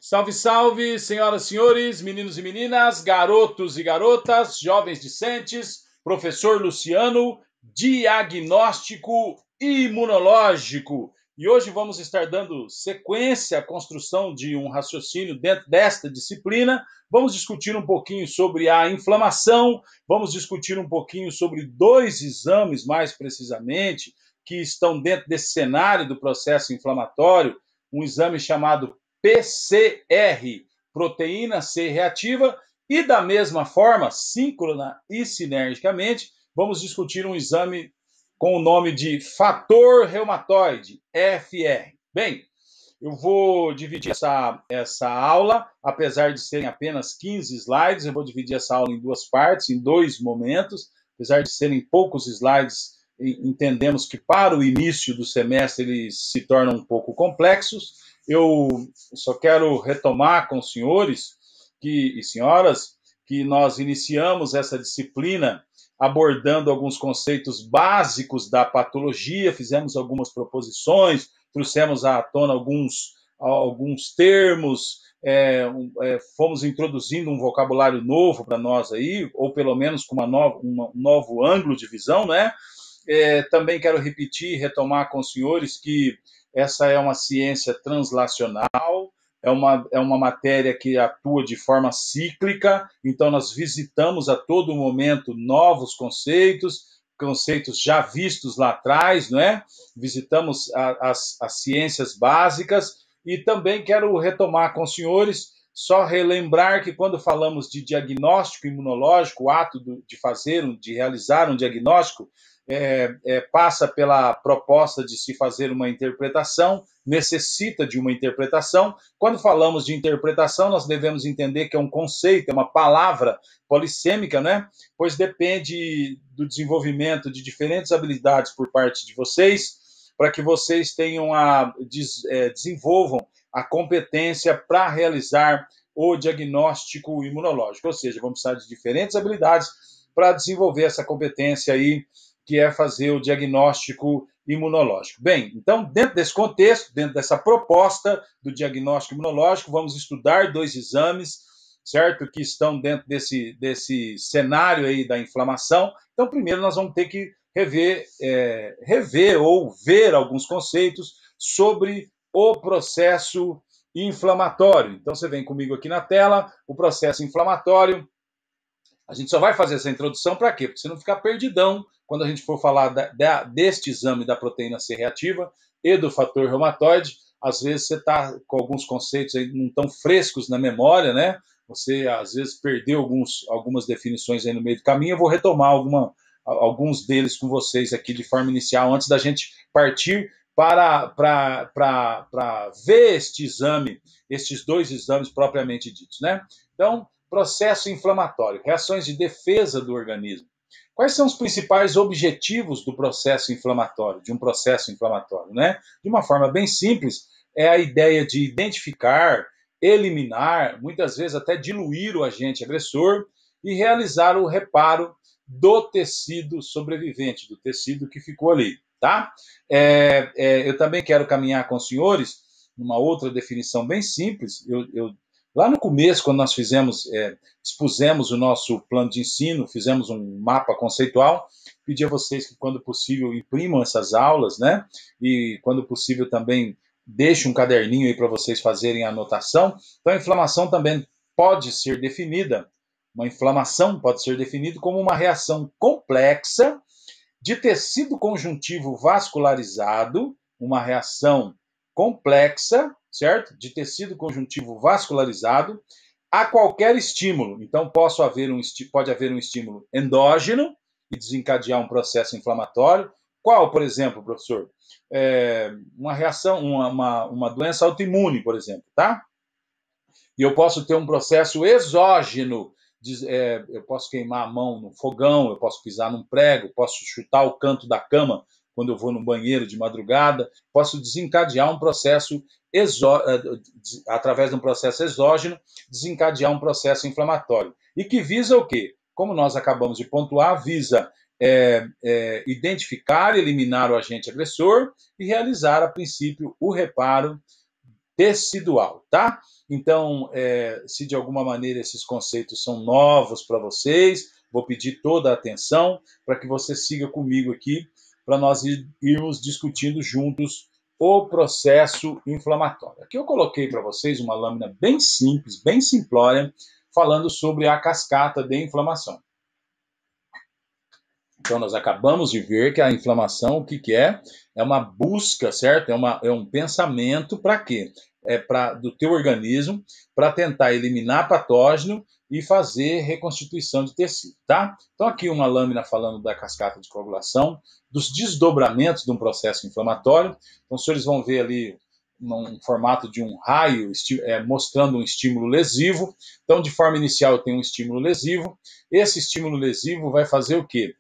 Salve, salve, senhoras e senhores, meninos e meninas, garotos e garotas, jovens discentes, professor Luciano, diagnóstico imunológico. E hoje vamos estar dando sequência à construção de um raciocínio dentro desta disciplina. Vamos discutir um pouquinho sobre a inflamação, vamos discutir um pouquinho sobre dois exames, mais precisamente, que estão dentro desse cenário do processo inflamatório, um exame chamado PCR, proteína C reativa, e da mesma forma, síncrona e sinergicamente, vamos discutir um exame com o nome de fator reumatoide, FR. Bem, eu vou dividir essa aula, apesar de serem apenas 15 slides, eu vou dividir essa aula em duas partes, em dois momentos, apesar de serem poucos slides, entendemos que para o início do semestre eles se tornam um pouco complexos. Eu só quero retomar com os senhores e senhoras que nós iniciamos essa disciplina abordando alguns conceitos básicos da patologia, fizemos algumas proposições, trouxemos à tona alguns termos, fomos introduzindo um vocabulário novo para nós aí, ou pelo menos com um novo ângulo de visão, né? Também quero repetir e retomar com os senhores que essa é uma ciência translacional, é uma matéria que atua de forma cíclica, então nós visitamos a todo momento novos conceitos já vistos lá atrás, não é? Visitamos as ciências básicas e também quero retomar com os senhores, só relembrar que quando falamos de diagnóstico imunológico, o ato de realizar um diagnóstico, passa pela proposta de se fazer uma interpretação, necessita de uma interpretação. Quando falamos de interpretação, nós devemos entender que é um conceito, é uma palavra polissêmica, né? Pois depende do desenvolvimento de diferentes habilidades por parte de vocês, para que vocês desenvolvam a competência para realizar o diagnóstico imunológico. Ou seja, vamos precisar de diferentes habilidades para desenvolver essa competência aí, que é fazer o diagnóstico imunológico. Bem, então, dentro desse contexto, dentro dessa proposta do diagnóstico imunológico, vamos estudar dois exames, certo? Que estão dentro desse cenário aí da inflamação. Então, primeiro nós vamos ter que rever ou ver alguns conceitos sobre o processo inflamatório. Então, você vem comigo aqui na tela, o processo inflamatório. A gente só vai fazer essa introdução para quê? Porque você não ficar perdidão quando a gente for falar deste exame da proteína C reativa e do fator reumatoide. Às vezes você está com alguns conceitos aí não tão frescos na memória, né? Você, às vezes, perdeu algumas definições aí no meio do caminho. Eu vou retomar alguns deles com vocês aqui de forma inicial, antes da gente partir para ver estes dois exames propriamente ditos, né? Então, processo inflamatório, reações de defesa do organismo. Quais são os principais objetivos do processo inflamatório, de um processo inflamatório, né? De uma forma bem simples, é a ideia de identificar, eliminar, muitas vezes até diluir o agente agressor e realizar o reparo do tecido sobrevivente, do tecido que ficou ali, tá? Eu também quero caminhar com os senhores numa outra definição bem simples. Lá no começo, quando nós expusemos o nosso plano de ensino, fizemos um mapa conceitual, pedi a vocês que, quando possível, imprimam essas aulas, né? E, quando possível, também deixe um caderninho aí para vocês fazerem a anotação. Então, a inflamação também pode ser definida, uma inflamação pode ser definida como uma reação complexa de tecido conjuntivo vascularizado, uma reação complexa, certo? De tecido conjuntivo vascularizado a qualquer estímulo. Então, pode haver um estímulo endógeno e desencadear um processo inflamatório. Qual, por exemplo, professor? Uma reação, uma doença autoimune, por exemplo, tá? E eu posso ter um processo exógeno. Eu posso queimar a mão no fogão, eu posso pisar num prego, posso chutar o canto da cama quando eu vou no banheiro de madrugada, posso desencadear um processo através de um processo exógeno, desencadear um processo inflamatório. E que visa o quê? Como nós acabamos de pontuar, visa identificar, eliminar o agente agressor e realizar, a princípio, o reparo tecidual, tá? Então, se de alguma maneira esses conceitos são novos para vocês, vou pedir toda a atenção para que você siga comigo aqui, para nós irmos discutindo juntos o processo inflamatório. Aqui eu coloquei para vocês uma lâmina bem simples, bem simplória, falando sobre a cascata de inflamação. Então, nós acabamos de ver que a inflamação, o que é? É uma busca, certo? É um pensamento para quê? Do teu organismo, para tentar eliminar patógeno e fazer reconstituição de tecido, tá? Então, aqui uma lâmina falando da cascata de coagulação, dos desdobramentos de um processo inflamatório. Então, os senhores vão ver ali num formato de um raio, mostrando um estímulo lesivo. Então, de forma inicial, eu tenho um estímulo lesivo. Esse estímulo lesivo vai fazer o quê?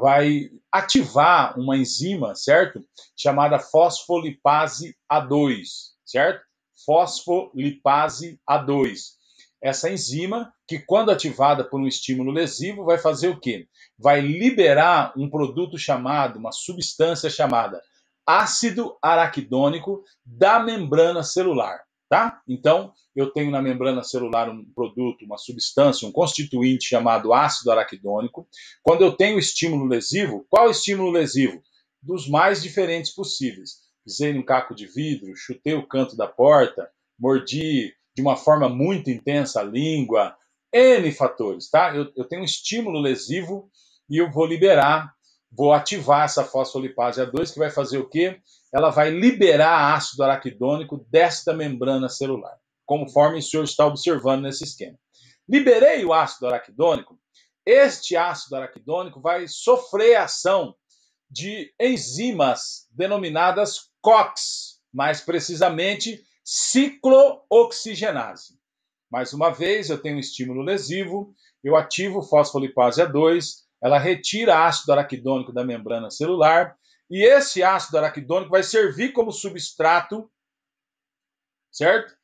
Vai ativar uma enzima, certo? Chamada fosfolipase A2, certo? Fosfolipase A2. Essa enzima, que quando ativada por um estímulo lesivo, vai fazer o quê? Vai liberar um produto chamado, uma substância chamada ácido araquidônico da membrana celular, tá? Então, eu tenho na membrana celular um produto, uma substância, um constituinte chamado ácido araquidônico. Quando eu tenho estímulo lesivo, qual estímulo lesivo? Dos mais diferentes possíveis. Pisei num caco de vidro, chutei o canto da porta, mordi de uma forma muito intensa a língua, N fatores, tá? Eu tenho um estímulo lesivo e eu vou ativar essa fosfolipase A2, que vai fazer o quê? Ela vai liberar ácido araquidônico desta membrana celular, conforme o senhor está observando nesse esquema. Liberei o ácido araquidônico, este ácido araquidônico vai sofrer a ação de enzimas denominadas COX, mais precisamente ciclooxigenase. Mais uma vez, eu tenho um estímulo lesivo, eu ativo fosfolipase A2, ela retira ácido araquidônico da membrana celular, e esse ácido araquidônico vai servir como substrato, certo?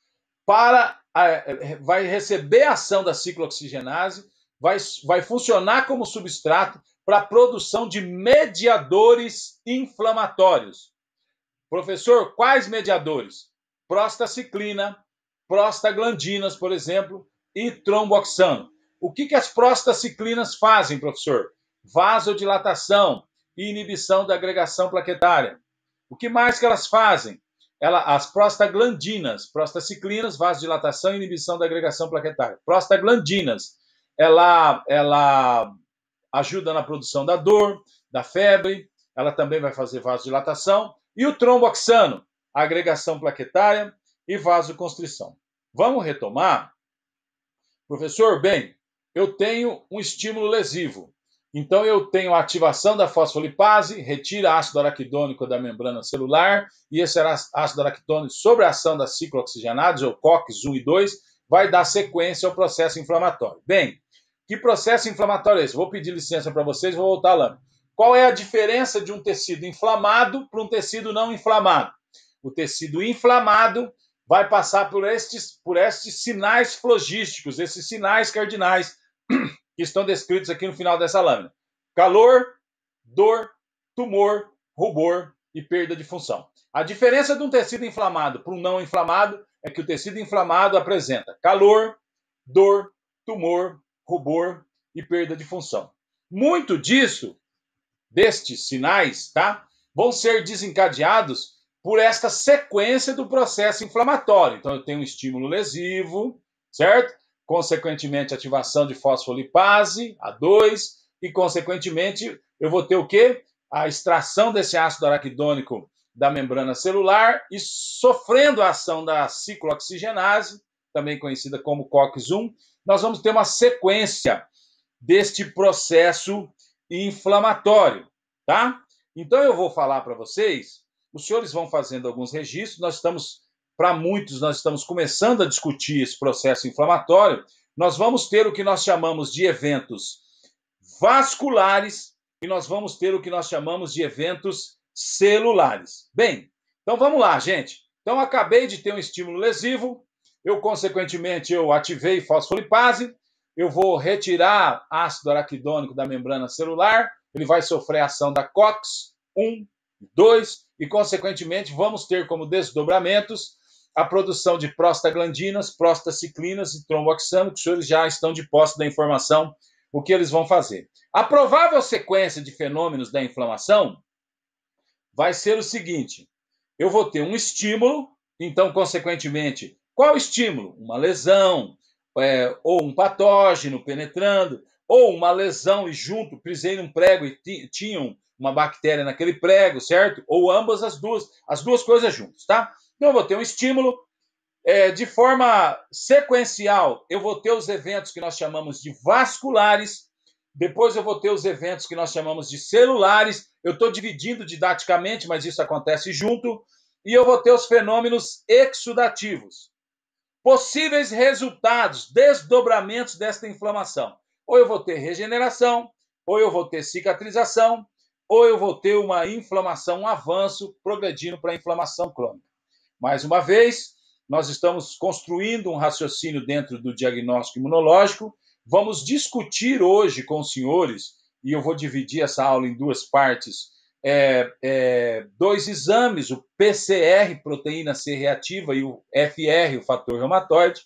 Vai receber a ação da ciclooxigenase, vai funcionar como substrato para a produção de mediadores inflamatórios. Professor, quais mediadores? Prostaciclina, prostaglandinas, por exemplo, e tromboxano. O que as prostaciclinas fazem, professor? Vasodilatação e inibição da agregação plaquetária. O que mais que elas fazem? As prostaglandinas, prostaciclinas, vasodilatação e inibição da agregação plaquetária. Prostaglandinas, ela ajuda na produção da dor, da febre, ela também vai fazer vasodilatação. E o tromboxano, agregação plaquetária e vasoconstrição. Vamos retomar? Professor, bem, eu tenho um estímulo lesivo. Então, eu tenho a ativação da fosfolipase, retira ácido araquidônico da membrana celular, e esse ácido araquidônico, sobre a ação das ciclooxigenases, ou COX-1 e 2, vai dar sequência ao processo inflamatório. Bem, que processo inflamatório é esse? Vou pedir licença para vocês, vou voltar lá. Qual é a diferença de um tecido inflamado para um tecido não inflamado? O tecido inflamado vai passar por estes sinais flogísticos, esses sinais cardinais que estão descritos aqui no final dessa lâmina. Calor, dor, tumor, rubor e perda de função. A diferença de um tecido inflamado para um não inflamado é que o tecido inflamado apresenta calor, dor, tumor, rubor e perda de função. Muito destes sinais, tá, vão ser desencadeados por esta sequência do processo inflamatório. Então, eu tenho um estímulo lesivo, certo? Consequentemente, ativação de fosfolipase, A2, e, consequentemente, eu vou ter o quê? A extração desse ácido araquidônico da membrana celular e sofrendo a ação da ciclooxigenase, também conhecida como COX-1, nós vamos ter uma sequência deste processo inflamatório, tá? Então, eu vou falar para vocês, os senhores vão fazendo alguns registros, para muitos, nós estamos começando a discutir esse processo inflamatório, nós vamos ter o que nós chamamos de eventos vasculares e nós vamos ter o que nós chamamos de eventos celulares. Bem, então vamos lá, gente. Então, acabei de ter um estímulo lesivo, consequentemente, eu ativei fosfolipase, eu vou retirar ácido araquidônico da membrana celular, ele vai sofrer a ação da COX-1, 2, e, consequentemente, vamos ter como desdobramentos a produção de prostaglandinas, prostaciclinas e tromboxano, que os senhores já estão de posse da informação, o que eles vão fazer. A provável sequência de fenômenos da inflamação vai ser o seguinte: eu vou ter um estímulo, então, consequentemente, qual estímulo? Uma lesão, ou um patógeno penetrando, ou uma lesão e junto, pisei num prego e tinha uma bactéria naquele prego, certo? Ou ambas as duas coisas juntas, tá? Então, eu vou ter um estímulo, de forma sequencial, eu vou ter os eventos que nós chamamos de vasculares, depois eu vou ter os eventos que nós chamamos de celulares, eu estou dividindo didaticamente, mas isso acontece junto, e eu vou ter os fenômenos exudativos. Possíveis resultados, desdobramentos desta inflamação. Ou eu vou ter regeneração, ou eu vou ter cicatrização, ou eu vou ter uma inflamação, um avanço, progredindo para a inflamação crônica. Mais uma vez, nós estamos construindo um raciocínio dentro do diagnóstico imunológico. Vamos discutir hoje com os senhores, e eu vou dividir essa aula em duas partes, dois exames, o PCR, proteína C reativa, e o FR, o fator reumatoide.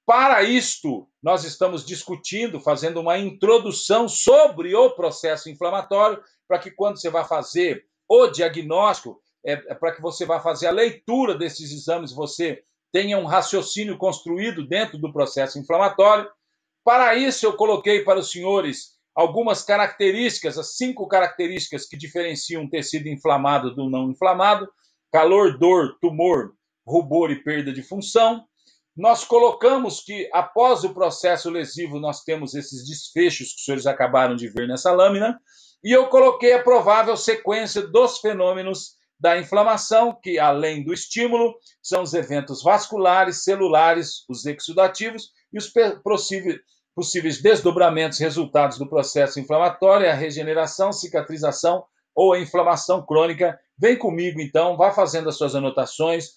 Para isto, nós estamos discutindo, fazendo uma introdução sobre o processo inflamatório, para que quando você vai fazer o diagnóstico, para que você vá fazer a leitura desses exames, você tenha um raciocínio construído dentro do processo inflamatório. Para isso, eu coloquei para os senhores algumas características, as 5 características que diferenciam um tecido inflamado do não inflamado: calor, dor, tumor, rubor e perda de função. Nós colocamos que, após o processo lesivo, nós temos esses desfechos que os senhores acabaram de ver nessa lâmina, e eu coloquei a provável sequência dos fenômenos da inflamação, que, além do estímulo, são os eventos vasculares, celulares, os exudativos e os possíveis desdobramentos resultados do processo inflamatório, a regeneração, cicatrização ou a inflamação crônica. Vem comigo, então, vá fazendo as suas anotações.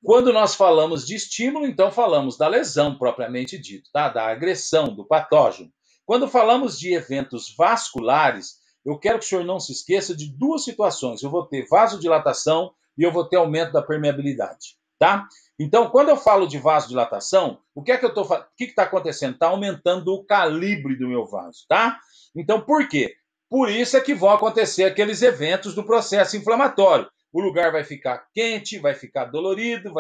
Quando nós falamos de estímulo, então falamos da lesão propriamente dito, tá? Da agressão, do patógeno. Quando falamos de eventos vasculares, eu quero que o senhor não se esqueça de 2 situações. Eu vou ter vasodilatação e eu vou ter aumento da permeabilidade, tá? Então, quando eu falo de vasodilatação, o que está acontecendo? Está aumentando o calibre do meu vaso, tá? Então, por quê? Por isso é que vão acontecer aqueles eventos do processo inflamatório. O lugar vai ficar quente, vai ficar dolorido,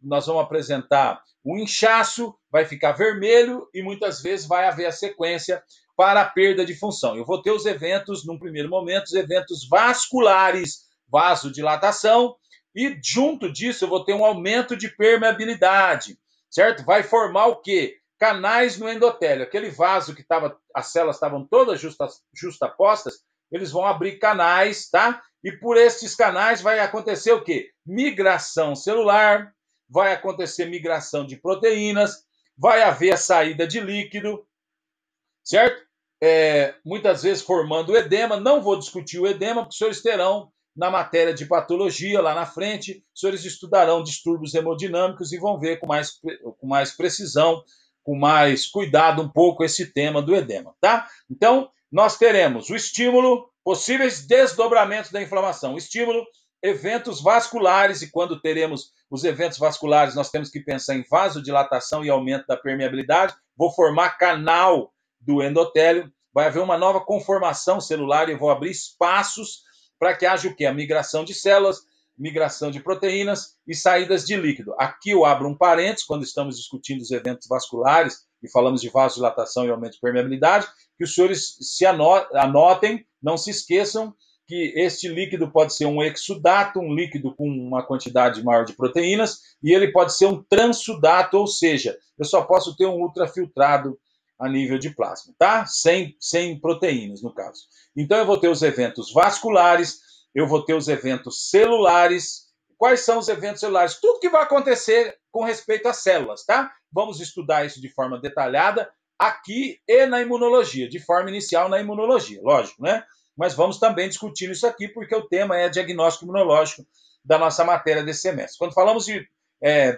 nós vamos apresentar um inchaço, vai ficar vermelho e muitas vezes vai haver a sequência para a perda de função. Eu vou ter os eventos, num primeiro momento, os eventos vasculares, vasodilatação, e junto disso eu vou ter um aumento de permeabilidade, certo? Vai formar o quê? Canais no endotélio. Aquele vaso que as células estavam todas justapostas, eles vão abrir canais, tá? E por estes canais vai acontecer o quê? Migração celular, vai acontecer migração de proteínas, vai haver a saída de líquido, certo? Muitas vezes formando edema. Não vou discutir o edema, porque os senhores terão na matéria de patologia lá na frente, os senhores estudarão distúrbios hemodinâmicos e vão ver com mais precisão, com mais cuidado um pouco esse tema do edema, tá? Então, nós teremos o estímulo, possíveis desdobramentos da inflamação, o estímulo, eventos vasculares, e quando teremos os eventos vasculares, nós temos que pensar em vasodilatação e aumento da permeabilidade, vou formar canal do endotélio, vai haver uma nova conformação celular e eu vou abrir espaços para que haja o quê? A migração de células, migração de proteínas e saídas de líquido. Aqui eu abro um parênteses, quando estamos discutindo os eventos vasculares e falamos de vasodilatação e aumento de permeabilidade, que os senhores se anotem, não se esqueçam que este líquido pode ser um exudato, um líquido com uma quantidade maior de proteínas, e ele pode ser um transudato, ou seja, eu só posso ter um ultrafiltrado a nível de plasma, tá? Sem proteínas, no caso. Então, eu vou ter os eventos vasculares, eu vou ter os eventos celulares. Quais são os eventos celulares? Tudo que vai acontecer com respeito às células, tá? Vamos estudar isso de forma detalhada aqui e na imunologia, de forma inicial na imunologia, lógico, né? Mas vamos também discutir isso aqui, porque o tema é diagnóstico imunológico da nossa matéria desse semestre. Quando falamos de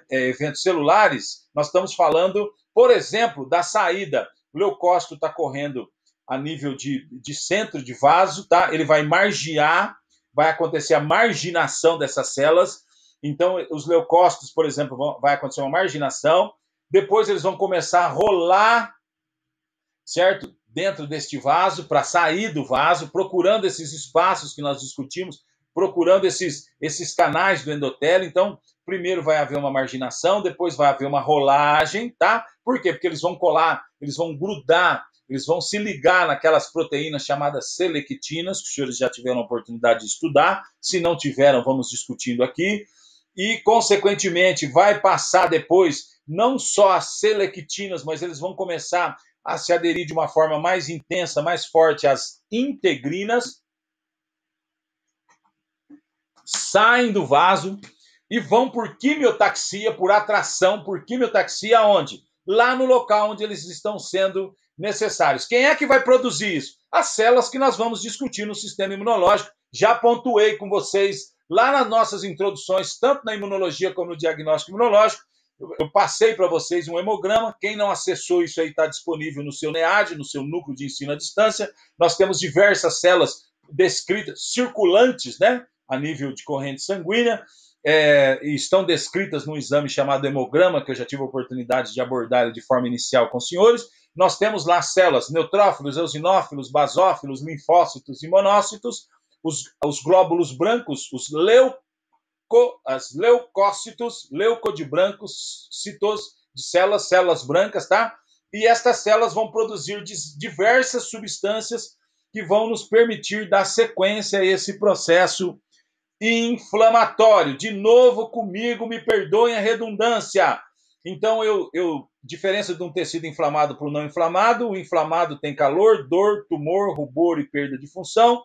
eventos celulares, nós estamos falando, por exemplo, da saída. O leucócito está correndo a nível de centro de vaso, tá? Ele vai margear, vai acontecer a marginação dessas células, Então, os leucócitos, por exemplo, vai acontecer uma marginação, depois eles vão começar a rolar, certo? Dentro deste vaso, para sair do vaso, procurando esses espaços que nós discutimos, procurando esses canais do endotélio. Então, primeiro vai haver uma marginação, depois vai haver uma rolagem, tá? Por quê? Porque eles vão colar, eles vão grudar, eles vão se ligar naquelas proteínas chamadas selectinas, que os senhores já tiveram a oportunidade de estudar. Se não tiveram, vamos discutindo aqui. E, consequentemente, vai passar depois não só as selectinas, mas eles vão começar a se aderir de uma forma mais intensa, mais forte às integrinas, saem do vaso e vão por quimiotaxia, por atração, por quimiotaxia aonde? Lá no local onde eles estão sendo necessários. Quem é que vai produzir isso? As células que nós vamos discutir no sistema imunológico. Já pontuei com vocês lá nas nossas introduções, tanto na imunologia como no diagnóstico imunológico. Eu passei para vocês um hemograma. Quem não acessou isso aí está disponível no seu NEAD, no seu núcleo de ensino à distância. Nós temos diversas células descritas, circulantes, né, a nível de corrente sanguínea, e estão descritas num exame chamado hemograma, que eu já tive a oportunidade de abordar de forma inicial com os senhores. Nós temos lá células neutrófilos, eosinófilos, basófilos, linfócitos e monócitos, os glóbulos brancos, as leucócitos, leucodibrancos, de células brancas, tá? E estas células vão produzir diversas substâncias que vão nos permitir dar sequência a esse processo inflamatório. De novo comigo, me perdoem a redundância. Então, diferença de um tecido inflamado para o não inflamado, o inflamado tem calor, dor, tumor, rubor e perda de função.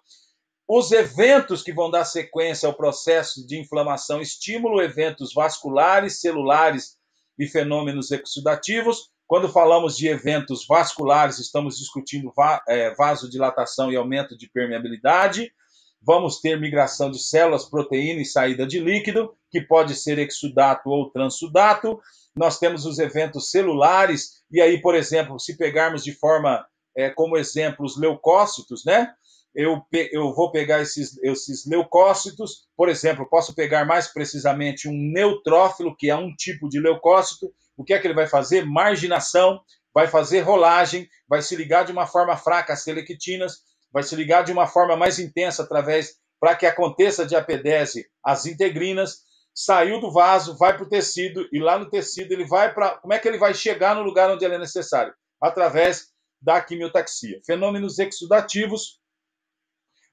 Os eventos que vão dar sequência ao processo de inflamação, estímulo, eventos vasculares, celulares e fenômenos exudativos. Quando falamos de eventos vasculares, estamos discutindo vasodilatação e aumento de permeabilidade. Vamos ter migração de células, proteína e saída de líquido, que pode ser exudato ou transsudato. Nós temos os eventos celulares, e aí, por exemplo, se pegarmos de forma, como exemplo, os leucócitos, né? Eu vou pegar esses leucócitos, por exemplo, posso pegar mais precisamente um neutrófilo, que é um tipo de leucócito. O que é que ele vai fazer? Marginação, vai fazer rolagem, vai se ligar de uma forma fraca às selectinas, vai se ligar de uma forma mais intensa para que aconteça diapedese às integrinas, saiu do vaso, vai para o tecido, e lá no tecido ele vai para... Como é que ele vai chegar no lugar onde ele é necessário? Através da quimiotaxia. Fenômenos exudativos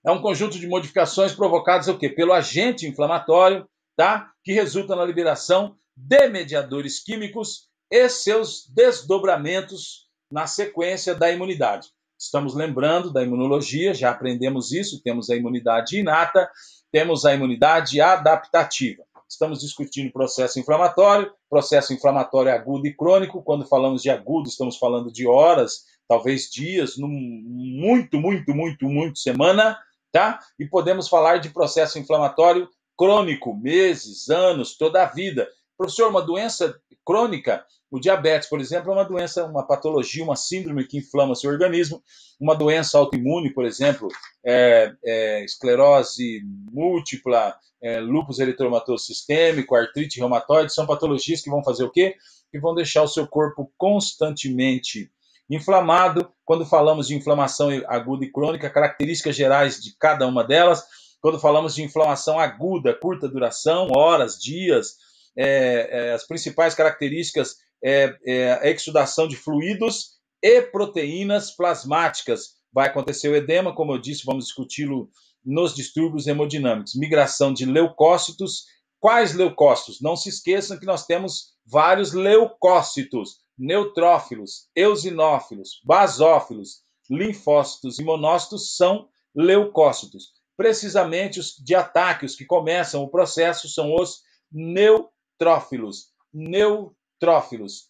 é um conjunto de modificações provocadas o quê? Pelo agente inflamatório, tá? Que resulta na liberação de mediadores químicos e seus desdobramentos na sequência da imunidade. Estamos lembrando da imunologia, já aprendemos isso, temos a imunidade inata, temos a imunidade adaptativa. Estamos discutindo processo inflamatório agudo e crônico. Quando falamos de agudo, estamos falando de horas, talvez dias, muito semana, tá? E podemos falar de processo inflamatório crônico, meses, anos, toda a vida. Professor, uma doença crônica, o diabetes, por exemplo, é uma doença, uma patologia, uma síndrome que inflama seu organismo. Uma doença autoimune, por exemplo, esclerose múltipla, lúpus eritematoso sistêmico, artrite reumatoide, são patologias que vão fazer o quê? Que vão deixar o seu corpo constantemente inflamado. Quando falamos de inflamação aguda e crônica, características gerais de cada uma delas. Quando falamos de inflamação aguda, curta duração, horas, dias, as principais características a exudação de fluidos e proteínas plasmáticas. Vai acontecer o edema, como eu disse, vamos discuti-lo nos distúrbios hemodinâmicos. Migração de leucócitos. Quais leucócitos? Não se esqueçam que nós temos vários leucócitos: neutrófilos, eosinófilos, basófilos, linfócitos e monócitos são leucócitos. Precisamente os de ataque, os que começam o processo, são os neutrófilos,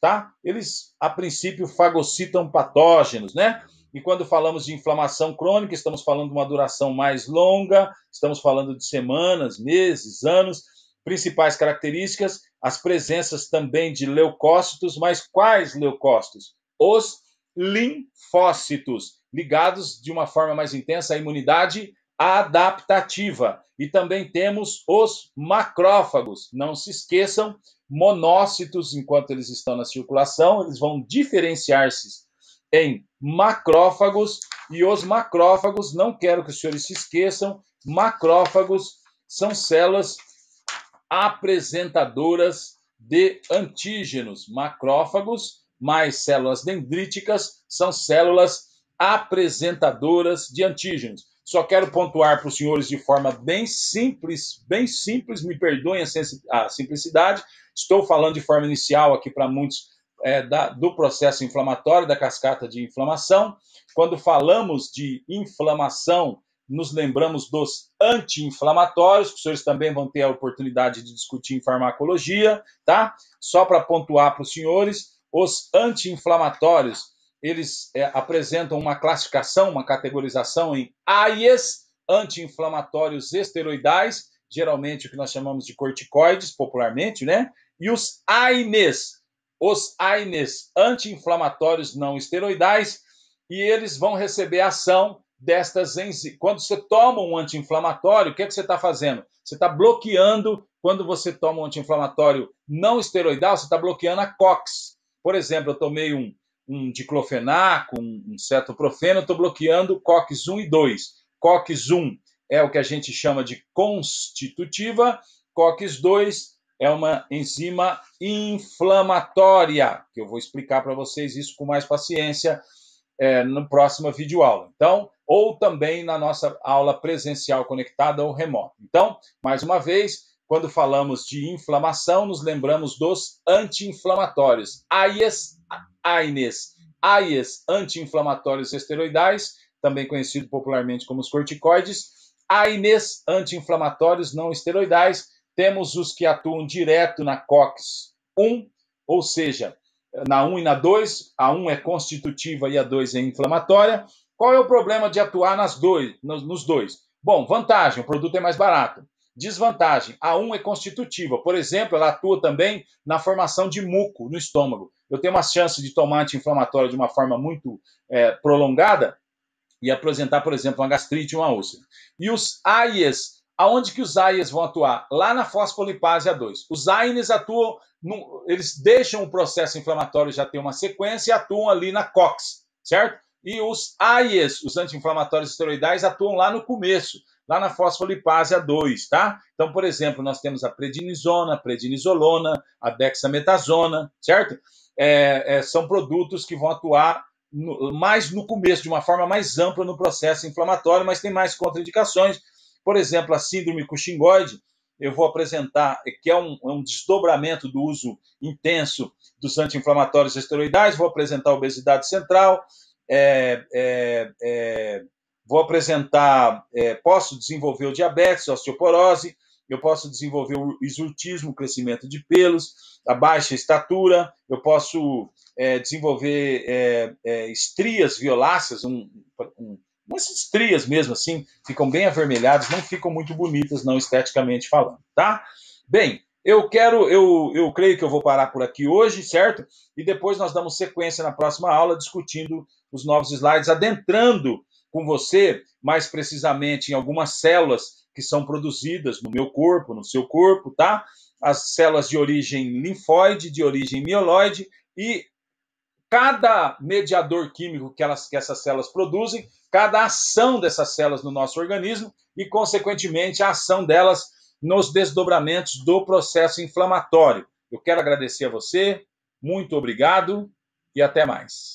tá? Eles, a princípio, fagocitam patógenos, né? E quando falamos de inflamação crônica, estamos falando de uma duração mais longa, estamos falando de semanas, meses, anos. Principais características, as presenças também de leucócitos, mas quais leucócitos? Os linfócitos, ligados de uma forma mais intensa à imunidade adaptativa. E também temos os macrófagos. Não se esqueçam, monócitos, enquanto eles estão na circulação, eles vão diferenciar-se em macrófagos, e os macrófagos, não quero que os senhores se esqueçam, macrófagos são células apresentadoras de antígenos. Macrófagos mais células dendríticas são células apresentadoras de antígenos. Só quero pontuar para os senhores de forma bem simples, me perdoem a simplicidade. Estou falando de forma inicial aqui para muitos do processo inflamatório, da cascata de inflamação. Quando falamos de inflamação, nos lembramos dos anti-inflamatórios, que os senhores também vão ter a oportunidade de discutir em farmacologia, tá? Só para pontuar para os senhores, os anti-inflamatórios, eles apresentam uma classificação, uma categorização em AIES, anti-inflamatórios esteroidais, geralmente o que nós chamamos de corticoides, popularmente, né? E os AINES, anti-inflamatórios não esteroidais, e eles vão receber a ação destas enzimas. Quando você toma um anti-inflamatório, o que é que você está fazendo? Você está bloqueando, quando você toma um anti-inflamatório não esteroidal, você está bloqueando a COX. Por exemplo, eu tomei um diclofenaco, um cetoprofeno, eu estou bloqueando COX-1 e 2. COX-1 é o que a gente chama de constitutiva, COX-2 é uma enzima inflamatória, que eu vou explicar para vocês isso com mais paciência no próximo videoaula. Então, ou também na nossa aula presencial conectada ou remota. Então, mais uma vez, quando falamos de inflamação, nos lembramos dos anti-inflamatórios. AIES, anti-inflamatórios esteroidais, também conhecido popularmente como os corticoides. AINES, anti-inflamatórios não esteroidais. Temos os que atuam direto na COX-1, ou seja, na 1 e na 2, a 1 é constitutiva e a 2 é inflamatória. Qual é o problema de atuar nos dois? Bom, vantagem, o produto é mais barato. Desvantagem, a 1 é constitutiva. Por exemplo, ela atua também na formação de muco no estômago. Eu tenho uma chance de tomar anti-inflamatório de uma forma muito prolongada e apresentar, por exemplo, uma gastrite ou uma úlcera. E os AIES, aonde que os AIES vão atuar? Lá na fosfolipase A2. Os AINES atuam, eles deixam o processo inflamatório já ter uma sequência e atuam ali na COX, certo? E os AIES, os anti-inflamatórios esteroidais, atuam lá no começo, lá na fosfolipase A2, tá? Então, por exemplo, nós temos a prednisona, a prednisolona, a dexametasona, certo? São produtos que vão atuar mais no começo, de uma forma mais ampla no processo inflamatório, mas tem mais contraindicações. Por exemplo, a síndrome Cushingoide, eu vou apresentar, que é um desdobramento do uso intenso dos anti-inflamatórios esteroidais, vou apresentar a obesidade central, vou apresentar, posso desenvolver o diabetes, a osteoporose, eu posso desenvolver o hirsutismo, o crescimento de pelos, a baixa estatura, eu posso desenvolver estrias violáceas, umas estrias mesmo assim, ficam bem avermelhadas, não ficam muito bonitas, não esteticamente falando, tá? Bem, eu creio que eu vou parar por aqui hoje, certo? E depois nós damos sequência na próxima aula, discutindo os novos slides, adentrando com você, mais precisamente, em algumas células que são produzidas no meu corpo, no seu corpo, tá? As células de origem linfóide, de origem mieloide, e cada mediador químico que essas células produzem, cada ação dessas células no nosso organismo e, consequentemente, a ação delas nos desdobramentos do processo inflamatório. Eu quero agradecer a você, muito obrigado e até mais.